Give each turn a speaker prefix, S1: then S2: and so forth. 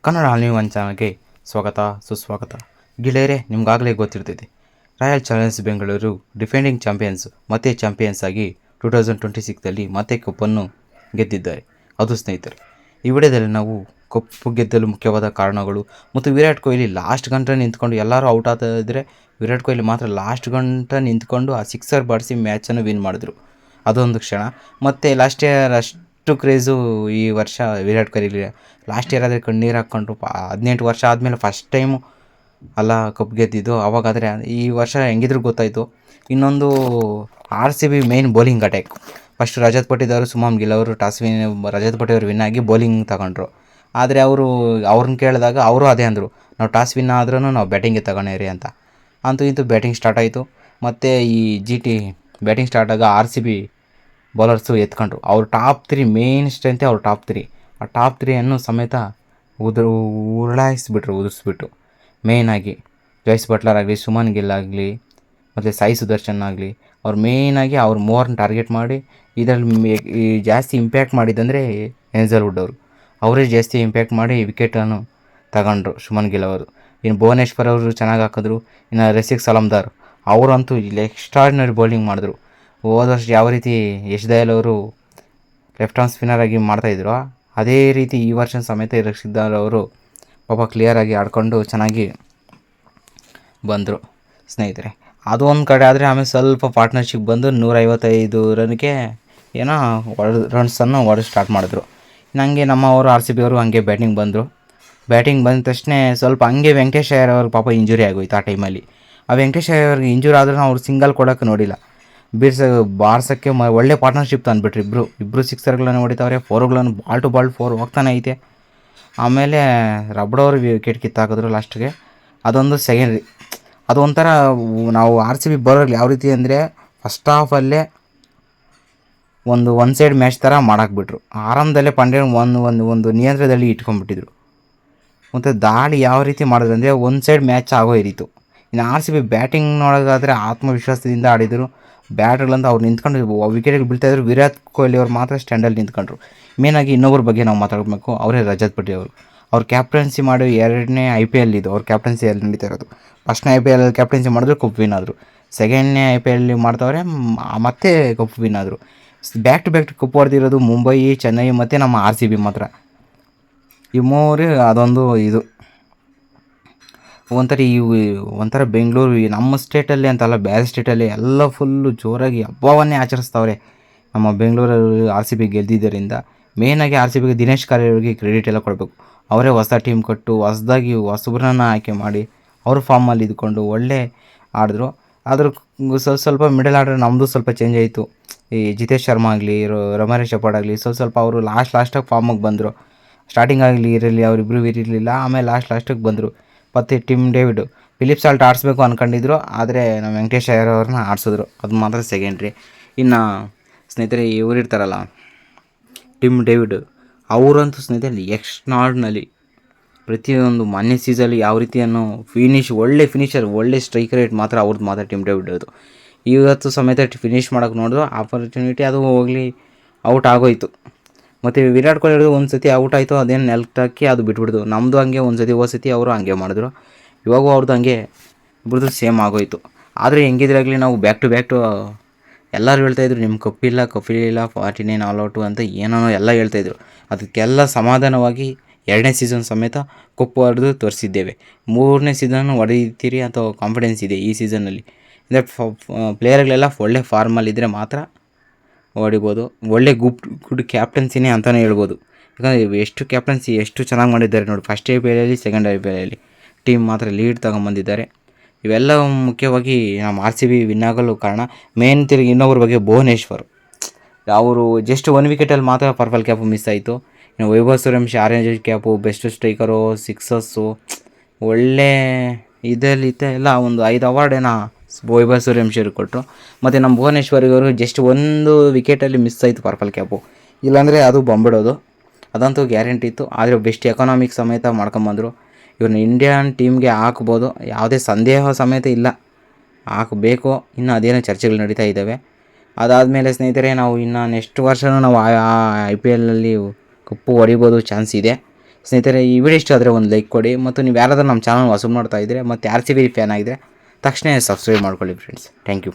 S1: Kannada new one ಚಾನಲ್ಗೆ ಸ್ವಾಗತ ಸುಸ್ವಾಗತ. ಗೆಳೆಯರೇ, ನಿಮ್ಗಾಗಲೇ ಗೊತ್ತಿರ್ತೈತೆ, Royal Challengers Bengaluru defending champions ಮತ್ತೆ ಚಾಂಪಿಯನ್ಸ್ ಆಗಿ 2026ರಲ್ಲಿ ಮತ್ತೆ ಕಪ್ಪನ್ನು ಗೆದ್ದಿದ್ದಾರೆ. ಅದು ಸ್ನೇಹಿತರೆ, ಈ ವಿಡಿಯೋದಲ್ಲಿ ನಾವು ಕಪ್ಪು ಗೆದ್ದಲು ಮುಖ್ಯವಾದ ಕಾರಣಗಳು ಮತ್ತು ವಿರಾಟ್ ಕೊಹ್ಲಿ ಲಾಸ್ಟ್ ಗಂಟೆ ನಿಂತ್ಕೊಂಡು, ಎಲ್ಲರೂ ಔಟ್ ಆಗ್ತಾಯಿದ್ರೆ ವಿರಾಟ್ ಕೊಹ್ಲಿ ಮಾತ್ರ ಲಾಸ್ಟ್ ಗಂಟೆ ನಿಂತ್ಕೊಂಡು ಆ ಸಿಕ್ಸರ್ ಬಾಡಿಸಿ ಮ್ಯಾಚನ್ನು ವಿನ್ ಮಾಡಿದ್ರು. ಅದೊಂದು ಕ್ಷಣ. ಮತ್ತು ಲಾಸ್ಟ್ ಇಯರ್ ಅಷ್ಟು ಕ್ರೇಜು ಈ ವರ್ಷ ವಿರಾಟ್ ಕೊಹ್ಲಿ. ಲಾಸ್ಟ್ ಇಯರ್ ಆದರೆ ಕಣ್ಣೀರು ಹಾಕ್ಕೊಂಡ್ರು. 18 ವರ್ಷ ಆದಮೇಲೆ ಫಸ್ಟ್ ಟೈಮು ಅಲ್ಲ ಕಪ್ ಗೆದ್ದಿದ್ದು. ಅವಾಗಾದರೆ ಈ ವರ್ಷ ಹೆಂಗಿದ್ರು ಗೊತ್ತಾಯಿತು. ಇನ್ನೊಂದು RCB main bowling attack. First Rajat ಪಟ್ಟಿದಾರು, ಸುಮನ್ ಗಿಲ್ ಅವರು ರಜತ್ ಪಟ್ಟಿ ಅವರು ವಿನ್ ಆಗಿ ಬೌಲಿಂಗ್ ತಗೊಂಡ್ರು. ಆದರೆ ಅವ್ರನ್ನ ಕೇಳಿದಾಗ ಅವರು ಅದೇ ಅಂದರು, ನಾವು ಟಾಸ್ ವಿನ್ ಆದ್ರೂ ನಾವು ಬ್ಯಾಟಿಂಗ್ಗೆ ತಗೊಂಡಿರಿ ಅಂತ. ಅಂತೂ ಇಂತೂ ಬ್ಯಾಟಿಂಗ್ ಸ್ಟಾರ್ಟ್ ಆಯಿತು. ಮತ್ತು ಈ ಬ್ಯಾಟಿಂಗ್ ಸ್ಟಾರ್ಟ್ ಆಗ RCB ಬೌಲರ್ಸು ಎತ್ಕೊಂಡ್ರು. ಅವ್ರ ಟಾಪ್ 3 ಮೇಯ್ನ್ ಸ್ಟ್ರೆಂತೆ ಅವ್ರ ಟಾಪ್ 3. ಆ ಟಾಪ್ 3 ಸಮೇತ ಉದುರಿಸ್ಬಿಟ್ರು. ಮೇಯ್ನಾಗಿ ಜೈಸ್ ಬಟ್ಲರ್ ಆಗಲಿ, ಸುಮನ್ ಗಿಲ್ ಆಗಲಿ, ಮತ್ತು ಸಾಯಿ ಸುದರ್ಶನ್ ಆಗಲಿ, ಅವ್ರು ಮೇಯ್ನಾಗಿ ಅವ್ರು ಮೂವರನ್ನ ಟಾರ್ಗೆಟ್ ಮಾಡಿ ಇದರಲ್ಲಿ ಜಾಸ್ತಿ ಇಂಪ್ಯಾಕ್ಟ್ ಮಾಡಿದ್ದಂದರೆ ಹೇಜಲ್ವುಡ್ ಅವರು. ಅವರೇ ಜಾಸ್ತಿ ಇಂಪ್ಯಾಕ್ಟ್ ಮಾಡಿ ವಿಕೆಟನ್ನು ತಗೊಂಡ್ರು ಸುಮನ್ ಗಿಲ್ ಅವರು. ಇನ್ನು ಭುವನೇಶ್ವರ್ ಅವರು ಚೆನ್ನಾಗಿ ಹಾಕಿದ್ರು. ಇನ್ನು ರಸಿಕ್ ಸಲಾಮ್ದಾರ್ ಅವರಂತೂ ಇಲ್ಲಿ ಎಕ್ಸ್ಟ್ರಾರ್ಡಿನರಿ ಬೌಲಿಂಗ್ ಮಾಡಿದ್ರು. ಹೋದ ವರ್ಷ ಯಾವ ರೀತಿ ಯಶ್ ದಯಾಲ್ ಅವರು ಲೆಫ್ಟ್ ಆರ್ಮ್ ಸ್ಪಿನ್ನರ್ ಆಗಿ ಮಾಡ್ತಾಯಿದ್ರು, ಅದೇ ರೀತಿ ಈ ವರ್ಷ ಸಮೇತ ರಕ್ಷಿದ್ದಾರ್ ಅವರು ಪಾಪ ಕ್ಲಿಯರಾಗಿ ಆಡ್ಕೊಂಡು ಚೆನ್ನಾಗಿ ಬಂದರು ಸ್ನೇಹಿತರೆ. ಅದು ಒಂದು ಕಡೆ ಆದರೆ ಆಮೇಲೆ ಸ್ವಲ್ಪ ಪಾರ್ಟ್ನರ್ಶಿಪ್ ಬಂದು 155 ರನ್ಗೆ ಏನೋ ರನ್ಸನ್ನು ಹೊಡೆದು ಸ್ಟಾರ್ಟ್ ಮಾಡಿದ್ರು. ನನಗೆ ನಮ್ಮವರು RCB ಅವರು ಹಂಗೆ ಬ್ಯಾಟಿಂಗ್ ಬಂದ ತಕ್ಷಣ ಸ್ವಲ್ಪ ಹಂಗೆ ವೆಂಕಟೇಶ್ ಅಯ್ಯರ್ ಅವ್ರಿಗೆ ಪಾಪ ಇಂಜುರಿ ಆಗೋಯ್ತು. ಆ ಟೈಮಲ್ಲಿ ಆ ವೆಂಕಟೇಶ್ ಅಯ್ಯರ್ಗೆ ಇಂಜುರಿ ಆದ್ರೂ ಅವ್ರು ಸಿಂಗಲ್ ಕೊಡೋಕ್ಕೆ ನೋಡಿಲ್ಲ. ಬಾರ್ಸೋಕ್ಕೆ ಒಳ್ಳೆ ಪಾರ್ಟ್ನರ್ಶಿಪ್ ತಂದುಬಿಟ್ರು. ಇಬ್ಬರು ಸಿಕ್ಸರ್ಗಳನ್ನು ಹೊಡಿತಾವ್ರೆ, ಫೋರ್ಗಳನ್ನು ಬಾಲ್ ಟು ಬಾಲ್ 4 ಹೋಗ್ತಾನೆ ಐತೆ. ಆಮೇಲೆ ರಬಡವರು ವಿಕೆಟ್ ಕಿತ್ತಾಕಿದ್ರು ಲಾಸ್ಟ್ಗೆ. ಅದೊಂದು ಸೆಕೆಂಡ್ರಿ. ಅದು ಒಂಥರ ನಾವು RCB ಬರೋರು ಯಾವ ರೀತಿ ಅಂದರೆ ಫಸ್ಟ್ ಹಾಫಲ್ಲೇ ಒನ್ ಸೈಡ್ ಮ್ಯಾಚ್ ಥರ ಮಾಡಾಕ್ಬಿಟ್ರು. ಆರಂಭದಲ್ಲೇ ಪಾಂಡ್ಯ ಒಂದು ನಿಯಂತ್ರಣದಲ್ಲಿ ಇಟ್ಕೊಂಡ್ಬಿಟ್ಟಿದ್ರು. ಮತ್ತು ದಾಳಿ ಯಾವ ರೀತಿ ಮಾಡಿದ್ರು ಅಂದರೆ ಒನ್ ಸೈಡ್ ಮ್ಯಾಚ್ ಆಗೋ ಇರೀತು. ಇನ್ನು RCB ಬ್ಯಾಟಿಂಗ್ ನೋಡೋದಾದರೆ ಆತ್ಮವಿಶ್ವಾಸದಿಂದ ಆಡಿದರು. ಬ್ಯಾಟ್ಗಳಂತ ಅವ್ರು ನಿಂತ್ಕೊಂಡು ವಿಕೆಟ್ಗೆ ಬೀಳ್ತಾಯಿದ್ರು. ವಿರಾಟ್ ಕೊಹ್ಲಿ ಅವ್ರು ಮಾತ್ರ ಸ್ಟ್ಯಾಂಡಲ್ಲಿ ನಿಂತ್ಕೊಂಡ್ರು. ಮೇನಾಗಿ ಇನ್ನೊಬ್ಬರ ಬಗ್ಗೆ ನಾವು ಮಾತಾಡಬೇಕು, ಅವರೇ ರಜತ್ ಪಟ್ಟಿ ಅವರು. ಅವ್ರು ಕ್ಯಾಪ್ಟನ್ಸಿ ಮಾಡಿ 2ನೇ IPL ಇದು ಅವ್ರ ಕ್ಯಾಪ್ಟನ್ಸಿಯಲ್ಲಿ ನಡೀತಾ ಇರೋದು. ಫಸ್ಟ್ನೇ IPL ಕ್ಯಾಪ್ಟನ್ಸಿ ಮಾಡಿದ್ರು, ಕಪ್ ವಿನ್ ಆದರು. ಸೆಕೆಂಡ್ನೇ IPL ಮಾಡ್ತವ್ರೆ, ಮತ್ತೆ ಕಪ್ ವಿನ್ ಆದರು. ಬ್ಯಾಕ್ ಟು ಕಪ್ ಹೊಡೆದಿರೋದು ಮುಂಬೈ, ಚೆನ್ನೈ ಮತ್ತು ನಮ್ಮ RCB ಮಾತ್ರ. ಈ ಮೂರು ಅದೊಂದು ಇದು ಒಂಥರ ಬೆಂಗಳೂರು ನಮ್ಮ ಸ್ಟೇಟಲ್ಲಿ ಅಂತಲ್ಲ, ಬೇರೆ ಸ್ಟೇಟಲ್ಲಿ ಎಲ್ಲ ಫುಲ್ಲು ಜೋರಾಗಿ ಹಬ್ಬವನ್ನೇ ಆಚರಿಸ್ತವ್ರೆ. ನಮ್ಮ ಬೆಂಗಳೂರಲ್ಲಿ RCB ಗೆದ್ದಿದ್ದರಿಂದ ಮೇಯ್ನಾಗಿ RCBಗೆ ದಿನೇಶ್ ಕಾರ್ತಿಕ್ ಕ್ರೆಡಿಟ್ ಎಲ್ಲ ಕೊಡಬೇಕು. ಅವರೇ ಹೊಸ ಟೀಮ್ ಕಟ್ಟು ಹೊಸಬ್ರನ್ನ ಆಯ್ಕೆ ಮಾಡಿ ಅವ್ರ ಫಾರ್ಮಲ್ಲಿ ಇದ್ಕೊಂಡು ಒಳ್ಳೆ ಆಡಿದ್ರು. ಆದರೂ ಸ್ವಲ್ಪ ಮಿಡಲ್ ಆರ್ಡರ್ ನಮ್ಮದು ಸ್ವಲ್ಪ ಚೇಂಜ್ ಆಯಿತು. ಈ ಜಿತೇಶ್ ಶರ್ಮಾ ಆಗಲಿ, ರಮರೇಶ್ ಶೆಪಾರ್ಡ್ ಆಗಲಿ ಸ್ವಲ್ಪ ಅವರು ಲಾಸ್ಟಾಗಿ ಫಾರ್ಮಿಗೆ ಬಂದರು. ಸ್ಟಾರ್ಟಿಂಗ್ ಆಗಲಿ ಇರಲಿ ಅವರಿಬ್ಬರು ಇರಲಿಲ್ಲ, ಆಮೇಲೆ ಲಾಸ್ಟಿಗೆ ಬಂದರು. ಮತ್ತು ಟಿಮ್ ಡೇವಿಡ್, ಫಿಲಿಪ್ ಸಾಲ್ಟ್ ಆಡಿಸ್ಬೇಕು ಅಂದ್ಕೊಂಡಿದ್ರು, ಆದರೆ ನಮ್ಮ ವೆಂಕಟೇಶ್ ಅಯ್ಯರ್ ಅವ್ರನ್ನ ಆಡಿಸಿದ್ರು. ಅದು ಮಾತ್ರ ಸೆಕೆಂಡ್ರಿ. ಇನ್ನು ಸ್ನೇಹಿತರೆ ಇವರು ಇರ್ತಾರಲ್ಲ ಟಿಮ್ ಡೇವಿಡ್, ಅವರಂತೂ ಸ್ನೇಹಿತರೆ ಎಕ್ಸ್ಟ್ರಾರ್ಡಿನರಿ. ಪ್ರತಿಯೊಂದು ಮೊನ್ನೆ ಸೀಸನಲ್ಲಿ ಯಾವ ರೀತಿಯನ್ನು ಒಳ್ಳೆ ಫಿನಿಷರ್, ಒಳ್ಳೆ ಸ್ಟ್ರೈಕ್ ರೇಟ್ ಮಾತ್ರ ಅವ್ರದ್ದು ಮಾತ್ರ ಟಿಮ್ ಡೇವಿಡ್ ಅದು. ಇವತ್ತು ಸಮೇತ ಫಿನಿಷ್ ಮಾಡೋಕ್ಕೆ ನೋಡಿದ್ರು, ಆಪರ್ಚುನಿಟಿ ಅದು ಹೋಗಲಿ ಔಟ್ ಆಗೋಯ್ತು. ಮತ್ತು ವಿರಾಟ್ ಕೊಹ್ಲಿ ಒಂದು ಸತಿ ಔಟ್ ಆಯಿತು, ಅದೇನು ನೆಲಕ್ಕೆ ಅದು ಬಿಟ್ಬಿಡ್ತು. ನಮ್ಮದು ಹಂಗೆ ಒಂದು ಸತಿ ಸತಿ ಅವರು ಹಂಗೆ ಮಾಡಿದ್ರು. ಇವಾಗೂ ಅವ್ರದ್ದು ಹಂಗೆ ಇಬ್ಬರದು ಸೇಮ್ ಆಗೋಯ್ತು. ಆದರೆ ಹೆಂಗಿದ್ರಾಗಲಿ ನಾವು ಬ್ಯಾಕ್ ಟು ಎಲ್ಲರೂ ಹೇಳ್ತಾಯಿದ್ರು ನಿಮ್ಮ ಕಪ್ಪಿಲ್ಲ 49 ಆಲ್ ಔಟು ಅಂತ ಏನೋ ಎಲ್ಲ ಹೇಳ್ತಾಯಿದ್ರು. ಅದಕ್ಕೆಲ್ಲ ಸಮಾಧಾನವಾಗಿ 2ನೇ ಸೀಸನ್ ಸಮೇತ ಕಪ್ಪು ಹೊಡೆದು ತೋರಿಸಿದ್ದೇವೆ. 3ನೇ ಸೀಸನ್ ಹೊಡೆಯುತ್ತೀರಿ ಅಂತ ಕಾನ್ಫಿಡೆನ್ಸ್ ಇದೆ ಈ ಸೀಸನ್ನಲ್ಲಿ. ಅಂದರೆ ಪ್ಲೇಯರ್ಗಳೆಲ್ಲ ಒಳ್ಳೆ ಫಾರ್ಮಲ್ಲಿದ್ದರೆ ಮಾತ್ರ ಹೊಡಿಬೋದು. ಒಳ್ಳೆ ಗುಡ್ ಕ್ಯಾಪ್ಟನ್ಸಿನೇ ಅಂತಲೇ ಹೇಳ್ಬೋದು. ಯಾಕಂದರೆ ಎಷ್ಟು ಚೆನ್ನಾಗಿ ಮಾಡಿದ್ದಾರೆ ನೋಡಿ. ಫಸ್ಟ್ IPLಲ್ಲಿ, ಸೆಕೆಂಡ್ IPLಲ್ಲಿ ಟೀಮ್ ಮಾತ್ರ ಲೀಡ್ ತಗೊಂಬಂದಿದ್ದಾರೆ. ಇವೆಲ್ಲ ಮುಖ್ಯವಾಗಿ ನಮ್ಮ RCB ವಿನ್ ಆಗಲು ಕಾರಣ. ಮೇನ್ ತಿರುಗಿ ಇನ್ನೊಬ್ಬರ ಬಗ್ಗೆ ಭುವನೇಶ್ವರ್, ಅವರು ಜಸ್ಟ್ 1 ವಿಕೆಟಲ್ಲಿ ಮಾತ್ರ ಪರ್ಪಲ್ ಕ್ಯಾಪು ಮಿಸ್ ಆಯಿತು. ಇನ್ನು Vaibhav Suryavanshi orange cap, best striker, sixes, ಒಳ್ಳೆ ಇದರಲ್ಲಿ ಎಲ್ಲ ಒಂದು 5 ಅವಾರ್ಡ್ ವೈಭವ್ ಸೂರ್ಯವಂಶಿಯವ್ರಿಗೆ ಕೊಟ್ಟರು. ಮತ್ತು ನಮ್ಮ ಭುವನೇಶ್ವರಿಗವರು ಜಸ್ಟ್ 1 ವಿಕೆಟಲ್ಲಿ ಮಿಸ್ ಆಯಿತು ಪರ್ಪಲ್ ಕ್ಯಾಪು. ಇಲ್ಲಾಂದರೆ ಅದು ಬಂಬಿಡೋದು, ಅದಂತೂ ಗ್ಯಾರಂಟಿ ಇತ್ತು. ಆದರೆ ಬೆಸ್ಟ್ ಎಕನಾಮಿಕ್ ಸಮೇತ ಮಾಡ್ಕೊಂಬಂದರು. ಇವ್ರನ್ನ ಇಂಡಿಯನ್ ಟೀಮ್ಗೆ ಹಾಕ್ಬೋದು, ಯಾವುದೇ ಸಂದೇಹ ಸಮೇತ ಇಲ್ಲ, ಹಾಕಬೇಕು. ಇನ್ನು ಅದೇನೋ ಚರ್ಚೆಗಳು ನಡೀತಾ ಇದ್ದಾವೆ. ಅದಾದಮೇಲೆ ಸ್ನೇಹಿತರೆ ನಾವು ಇನ್ನು ನೆಕ್ಸ್ಟ್ ವರ್ಷವೂ ನಾವು IPLನಲ್ಲಿ ಕಪ್ಪು ಹೊಡಿಬೋದು ಚಾನ್ಸ್ ಇದೆ. ಸ್ನೇಹಿತರೆ ಈ ವಿಡಿಯೋ ಇಷ್ಟ ಆದರೆ ಒಂದು ಲೈಕ್ ಕೊಡಿ, ಮತ್ತು ನೀವು ಯಾರಾದರೂ ನಮ್ಮ ಚಾನಲ್ ಹೊಸ ಮಾಡ್ತಾ ಇದ್ದರೆ ಮತ್ತು RCB ಫ್ಯಾನ್ ಆಗಿದ್ದರೆ ತಕ್ಷಣ ಸಬ್ಸ್ಕ್ರೈಬ್ ಮಾಡ್ಕೊಳ್ಳಿ ಫ್ರೆಂಡ್ಸ್. Thank you.